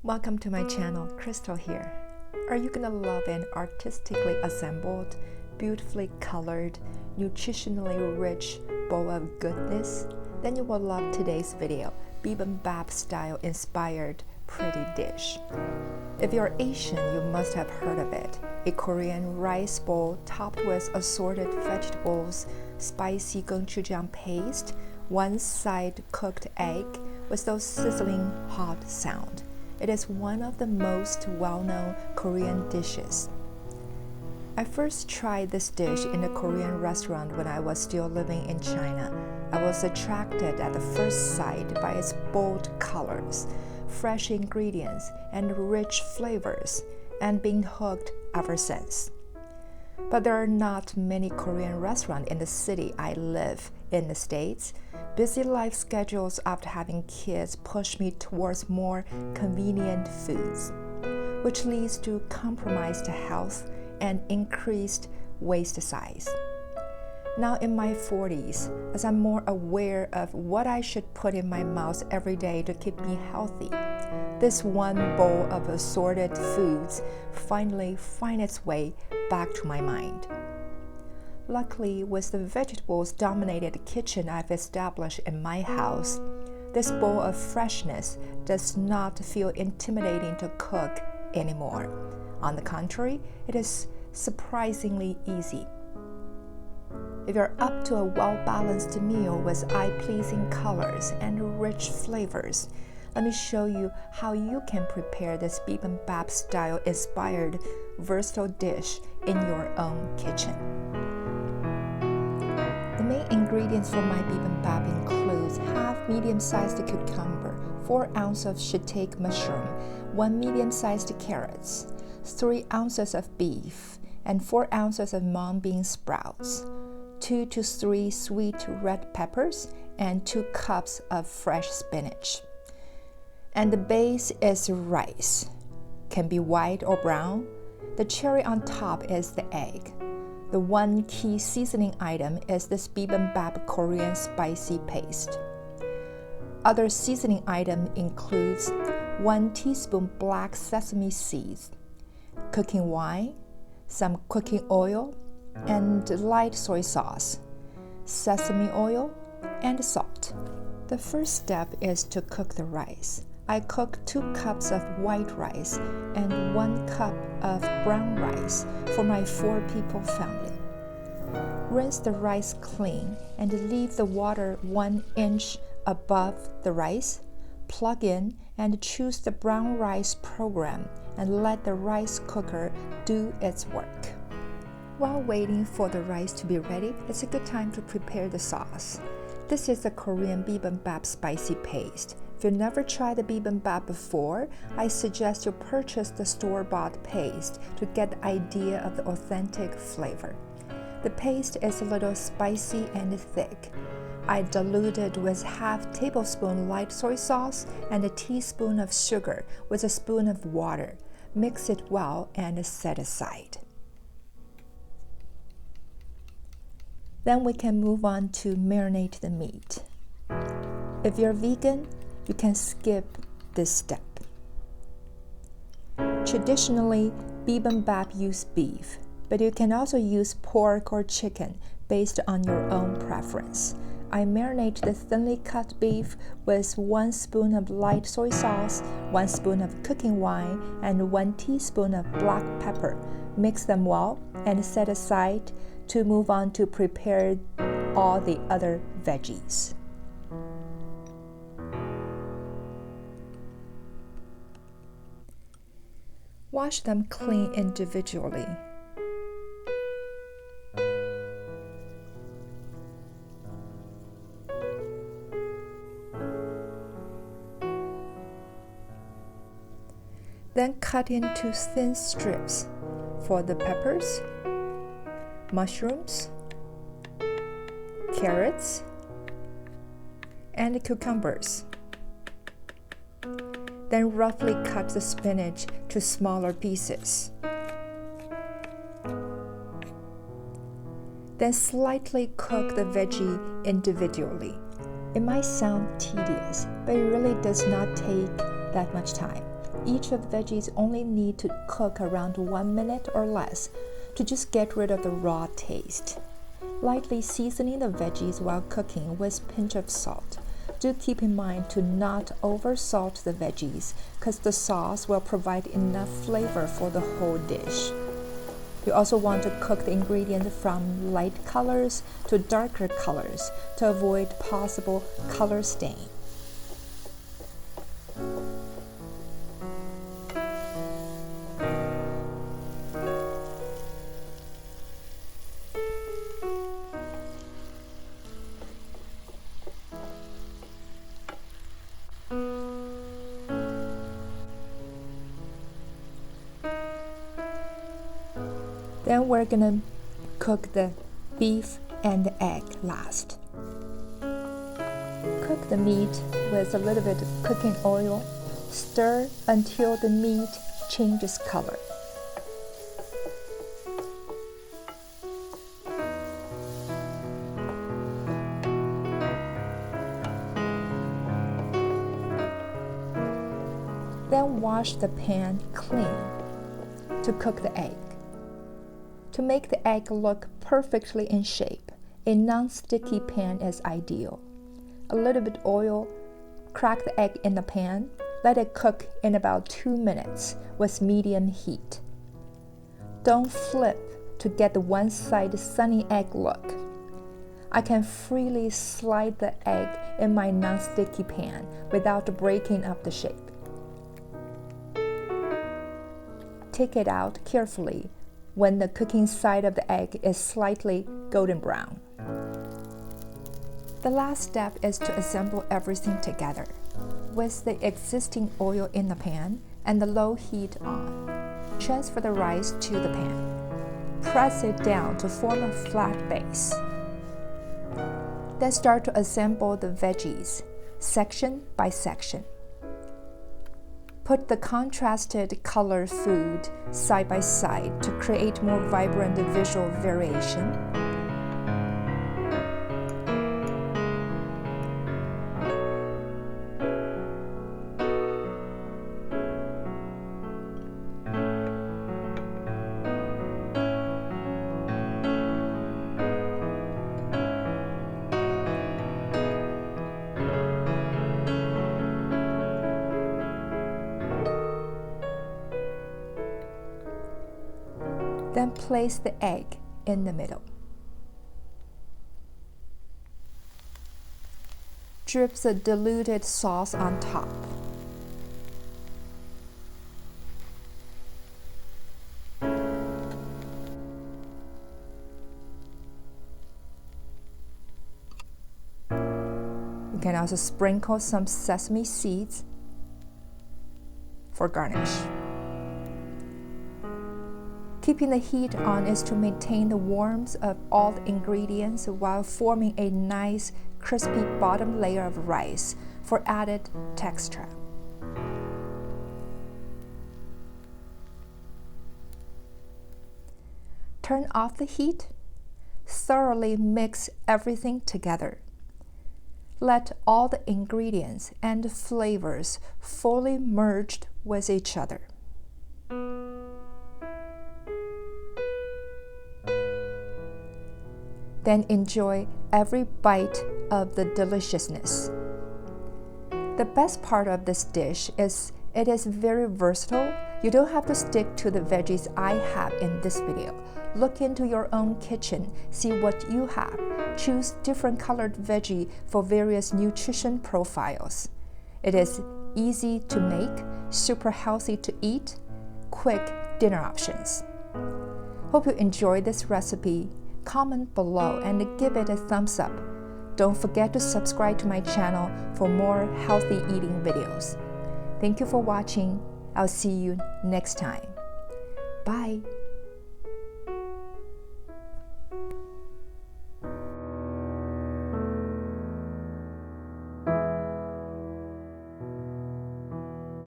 Welcome to my channel, Crystal here. Are you gonna love an artistically assembled, beautifully colored, nutritionally rich bowl of goodness? Then you will love today's video, bibimbap style inspired pretty dish. If you're Asian, you must have heard of it. A Korean rice bowl topped with assorted vegetables, spicy gochujang paste, one side cooked egg with those sizzling hot sound. It is one of the most well-known Korean dishes. I first tried this dish in a Korean restaurant when I was still living in China. I was attracted at the first sight by its bold colors, fresh ingredients, and rich flavors, and been hooked ever since. But there are not many Korean restaurants in the city I live in the States. Busy life schedules after having kids push me towards more convenient foods, which leads to compromised health and increased waist size. Now in my 40s, as I'm more aware of what I should put in my mouth every day to keep me healthy, this one bowl of assorted foods finally finds its way back to my mind. Luckily, with the vegetables-dominated kitchen I've established in my house, this bowl of freshness does not feel intimidating to cook anymore. On the contrary, it is surprisingly easy. If you're up to a well-balanced meal with eye-pleasing colors and rich flavors, let me show you how you can prepare this bibimbap style inspired versatile dish in your own kitchen. The main ingredients for my bibimbap includes half medium-sized cucumber, 4 ounces of shitake mushroom, 1 medium-sized carrots, 3 ounces of beef, and 4 ounces of mung bean sprouts, 2 to 3 sweet red peppers, and 2 cups of fresh spinach. And the base is rice. Can be white or brown. The cherry on top is the egg. The one key seasoning item is this bibimbap Korean spicy paste. Other seasoning item includes 1 teaspoon black sesame seeds, cooking wine, some cooking oil, and light soy sauce, sesame oil, and salt. The first step is to cook the rice. I cook 2 cups of white rice and 1 cup of brown rice for my 4-people family. Rinse the rice clean and leave the water 1 inch above the rice. Plug in and choose the brown rice program and let the rice cooker do its work. While waiting for the rice to be ready, it's a good time to prepare the sauce. This is the Korean bibimbap spicy paste. If you've never tried the bibimbap before, I suggest you purchase the store-bought paste to get the idea of the authentic flavor. The paste is a little spicy and thick. I diluted with half tablespoon light soy sauce and a teaspoon of sugar with a spoon of water. Mix it well and set aside. Then we can move on to marinate the meat. If you're vegan, you can skip this step. Traditionally, bibimbap use beef, but you can also use pork or chicken based on your own preference. I marinate the thinly cut beef with 1 spoon of light soy sauce, 1 spoon of cooking wine, and 1 teaspoon of black pepper. Mix them well and set aside to move on to prepare all the other veggies. Wash them clean individually. Then cut into thin strips for the peppers, mushrooms, carrots, and cucumbers. Then roughly cut the spinach to smaller pieces. Then slightly cook the veggie individually. It might sound tedious, but it really does not take that much time. Each of the veggies only need to cook around 1 minute or less to just get rid of the raw taste. Lightly seasoning the veggies while cooking with a pinch of salt. Do keep in mind to not over-salt the veggies because the sauce will provide enough flavor for the whole dish. You also want to cook the ingredients from light colors to darker colors to avoid possible color stain. Then we're gonna cook the beef and the egg last. Cook the meat with a little bit of cooking oil. Stir until the meat changes color. Then wash the pan clean to cook the egg. To make the egg look perfectly in shape, a non-sticky pan is ideal. A little bit oil, crack the egg in the pan, let it cook in about 2 minutes with medium heat. Don't flip to get the one-side sunny egg look. I can freely slide the egg in my non-sticky pan without breaking up the shape. Take it out carefully when the cooking side of the egg is slightly golden brown. The last step is to assemble everything together. With the existing oil in the pan and the low heat on, transfer the rice to the pan. Press it down to form a flat base. Then start to assemble the veggies, section by section. Put the contrasted color food side by side to create more vibrant visual variation. Then place the egg in the middle. Drip the diluted sauce on top. You can also sprinkle some sesame seeds for garnish. Keeping the heat on is to maintain the warmth of all the ingredients while forming a nice crispy bottom layer of rice for added texture. Turn off the heat. Thoroughly mix everything together. Let all the ingredients and flavors fully merged with each other. Then enjoy every bite of the deliciousness. The best part of this dish is it is very versatile. You don't have to stick to the veggies I have in this video. Look into your own kitchen, see what you have. Choose different colored veggie for various nutrition profiles. It is easy to make, super healthy to eat, quick dinner options. Hope you enjoyed this recipe. Comment below and give it a thumbs up. Don't forget to subscribe to my channel for more healthy eating videos. Thank you for watching. I'll see you next time. Bye.